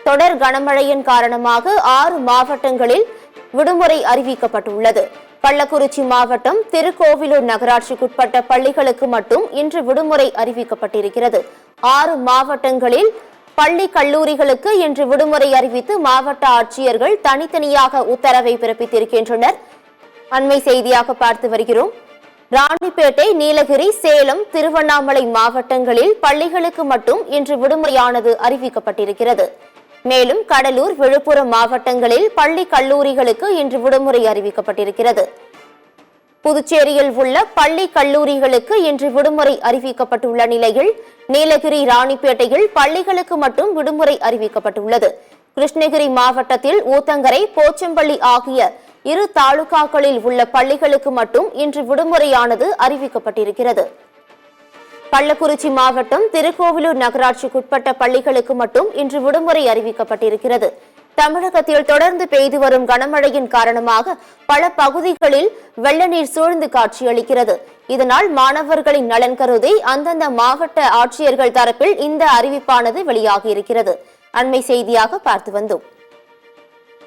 தொடர் கனமழையின் காரணமாக 6 மாவட்டங்களில் விடுமுறை அறிவிக்கப்பட்டுள்ளது. கள்ளக்குறிச்சி மாவட்டம் திருக்கோவிலூர் நகராட்சிக்குட்பட்ட பள்ளிகளுக்கு மட்டும் இன்று விடுமுறை அறிவிக்கப்பட்டிருக்கிறது. 6 மாவட்டங்களில் பள்ளி கல்லூரிகளுக்கு இன்று விடுமுறை அறிவித்து மாவட்ட ஆட்சியர்கள் தனித்தனியாக உத்தரவை பிறப்பித்திருக்கின்றனர். அண்மை செய்தியாக பார்த்து வருகிறோம். ராணிப்பேட்டை, நீலகிரி, சேலம், திருவண்ணாமலை மாவட்டங்களில் பள்ளிகளுக்கு மட்டும் இன்று விடுமுறையானது அறிவிக்கப்பட்டிருக்கிறது. மேலும் கடலூர், விழுப்புரம் மாவட்டங்களில் பள்ளி கல்லூரிகளுக்கு இன்று விடுமுறை அறிவிக்கப்பட்டிருக்கிறது. புதுச்சேரியில் உள்ள பள்ளி கல்லூரிகளுக்கு இன்று விடுமுறை அறிவிக்கப்பட்டுள்ள நிலையில் நீலகிரி, ராணிப்பேட்டையில் பள்ளிகளுக்கு மட்டும் விடுமுறை அறிவிக்கப்பட்டுள்ளது. கிருஷ்ணகிரி மாவட்டத்தில் ஊத்தங்கரை, போச்சம்பள்ளி ஆகிய 2 தாலுகாக்களில் உள்ள பள்ளிகளுக்கு மட்டும் இன்று விடுமுறையானது அறிவிக்கப்பட்டிருக்கிறது. கள்ளக்குறிச்சி மாவட்டம் திருக்கோவிலூர் நகராட்சிக்குட்பட்ட பள்ளிகளுக்கு மட்டும் இன்று விடுமுறை அறிவிக்கப்பட்டிருக்கிறது. தமிழகத்தில் தொடர்ந்து பெய்து வரும் கனமழையின் காரணமாக பல பகுதிகளில் வெள்ள நீர் சூழ்ந்து காட்சியளிக்கிறது. இதனால் மாணவர்களின் நலன் கருதி அந்தந்த மாவட்ட ஆட்சியர்கள் தரப்பில் இந்த அறிவிப்பானது வெளியாகியிருக்கிறது. அண்மை செய்தியாக பார்த்து வந்தோம்.